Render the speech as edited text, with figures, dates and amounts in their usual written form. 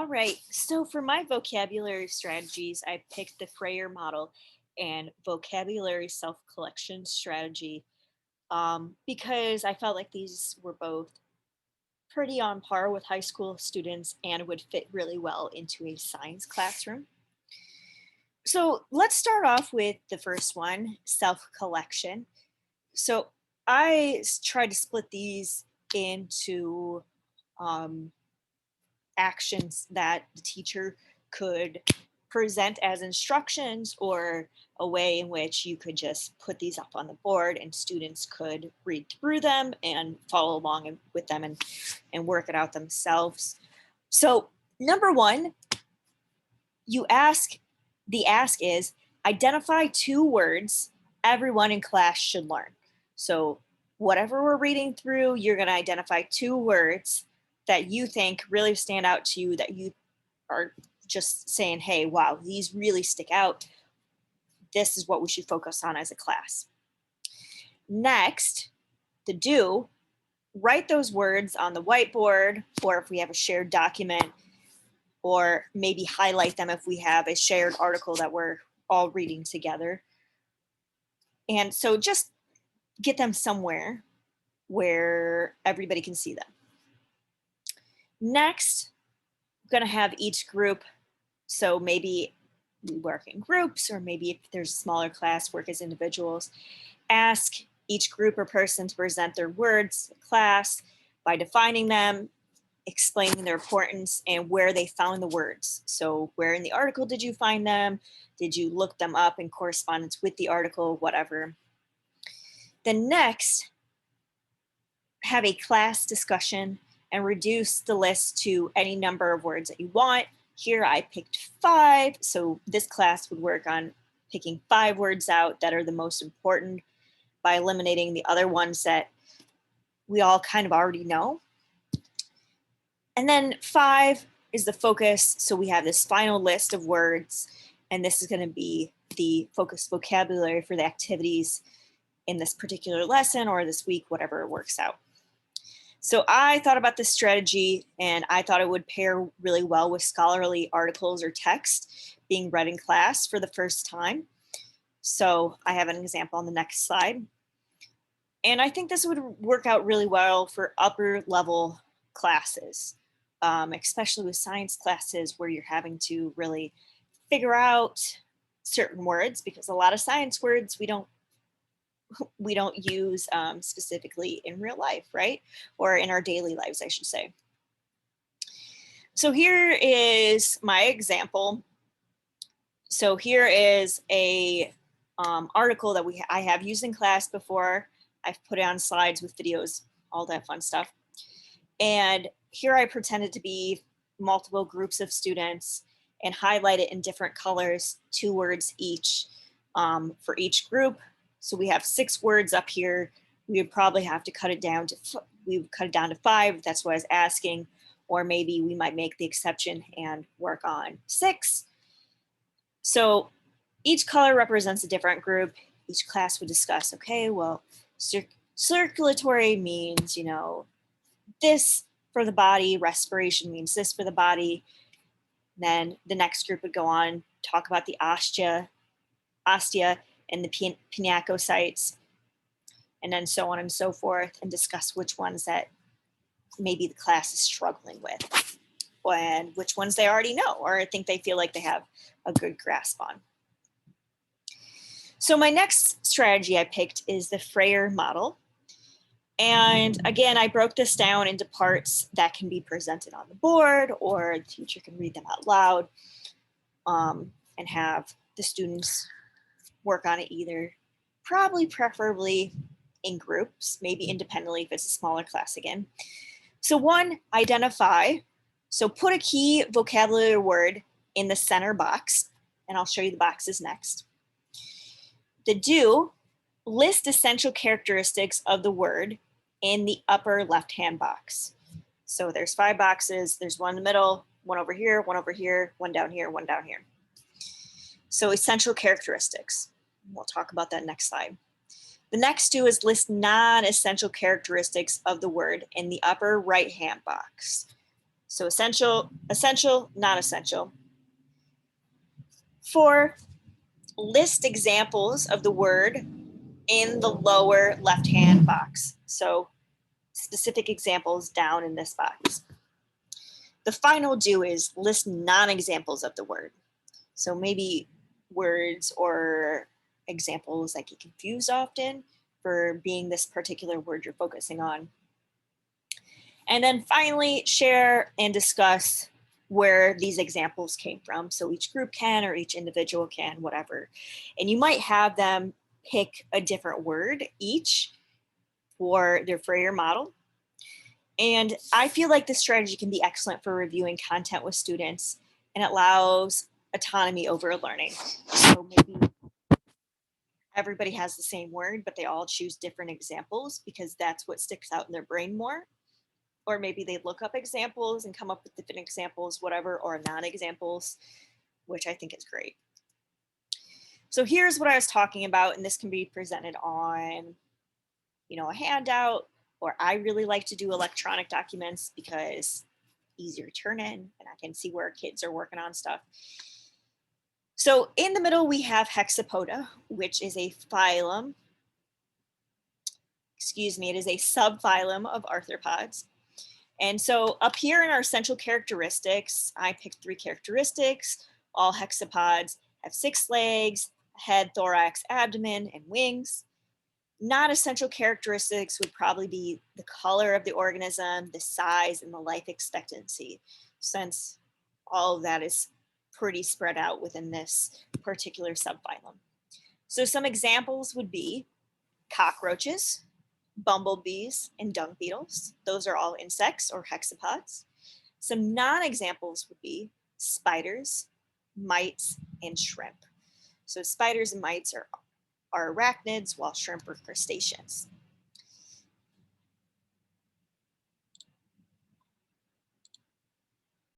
All right, so for my vocabulary strategies, I picked the Frayer model and vocabulary self collection strategy because I felt like these were both pretty on par with high school students and would fit really well into a science classroom. So let's start off with the first one, self collection. So tried to split these into um, actions that the teacher could present as instructions or a way in which you could just put these up on the board and students could read through them and follow along with them and work it out themselves. So, number one, you ask, the ask is identify two words everyone in class should learn. So, whatever we're reading through, you're going to identify two words that you think really stand out to you, that you are just saying, hey, wow, these really stick out. This is what we should focus on as a class. Next, the do, write those words on the whiteboard, or if we have a shared document, or maybe highlight them if we have a shared article that we're all reading together. And so just get them somewhere where everybody can see them. Next, I'm going to have each group. So maybe we work in groups, or maybe if there's a smaller class, work as individuals. Ask each group or person to present their words to class by defining them, explaining their importance, and where they found the words. So where in the article did you find them? Did you look them up in correspondence with the article, whatever. Then next, have a class discussion and reduce the list to any number of words that you want. Here I picked 5, so this class would work on picking 5 words out that are the most important by eliminating the other ones that we all kind of already know. And then 5 is the focus, so we have this final list of words, and this is going to be the focused vocabulary for the activities in this particular lesson or this week, whatever works out. So I thought about this strategy, and I thought it would pair really well with scholarly articles or text being read in class for the first time. So I have an example on the next slide. And I think this would work out really well for upper level classes, especially with science classes where you're having to really figure out certain words, because a lot of science words we don't use specifically in real life, right? Or in our daily lives, I should say. So here is my example. So here is a article that I have used in class before. I've put it on slides with videos, all that fun stuff. And here I pretended to be multiple groups of students and highlight it in different colors, 2 words each for each group. So we have 6 words up here. We would probably have to cut it down to 5 if that's what I was asking, or maybe we might make the exception and work on 6. So each color represents a different group. Each class would discuss, okay, well, circulatory means, this for the body, respiration means this for the body. Then the next group would go on, talk about the ostia and the pinacocytes, and then so on and so forth, and discuss which ones that maybe the class is struggling with, and which ones they already know, or I think they feel like they have a good grasp on. So my next strategy I picked is the Frayer model. And again, I broke this down into parts that can be presented on the board, or the teacher can read them out loud, and have the students work on it either, preferably in groups, maybe independently if it's a smaller class again. So 1, identify. So put a key vocabulary word in the center box, and I'll show you the boxes next. The do, list essential characteristics of the word in the upper left-hand box. So there's 5 boxes. There's one in the middle, one over here, one down here, one down here. So essential characteristics. We'll talk about that next slide. The next do is list non-essential characteristics of the word in the upper right-hand box. So essential, essential, not essential. 4, list examples of the word in the lower left-hand box. So specific examples down in this box. The final do is list non-examples of the word. So maybe words or examples that get confused often for being this particular word you're focusing on. And then finally, share and discuss where these examples came from. So each group can, or each individual can, whatever. And you might have them pick a different word each for your model. And I feel like this strategy can be excellent for reviewing content with students, and it allows autonomy over learning. So maybe everybody has the same word, but they all choose different examples because that's what sticks out in their brain more. Or maybe they look up examples and come up with different examples, whatever, or non-examples, which I think is great. So here's what I was talking about, and this can be presented on, a handout, or I really like to do electronic documents because easier to turn in and I can see where kids are working on stuff. So in the middle, we have Hexapoda, which is a phylum. It is a subphylum of arthropods. And so up here in our essential characteristics, I picked 3 characteristics. All hexapods have 6 legs, head, thorax, abdomen, and wings. Non-essential characteristics would probably be the color of the organism, the size, and the life expectancy, since all of that is pretty spread out within this particular subphylum. So some examples would be cockroaches, bumblebees, and dung beetles. Those are all insects or hexapods. Some non-examples would be spiders, mites, and shrimp. So spiders and mites are arachnids, while shrimp are crustaceans.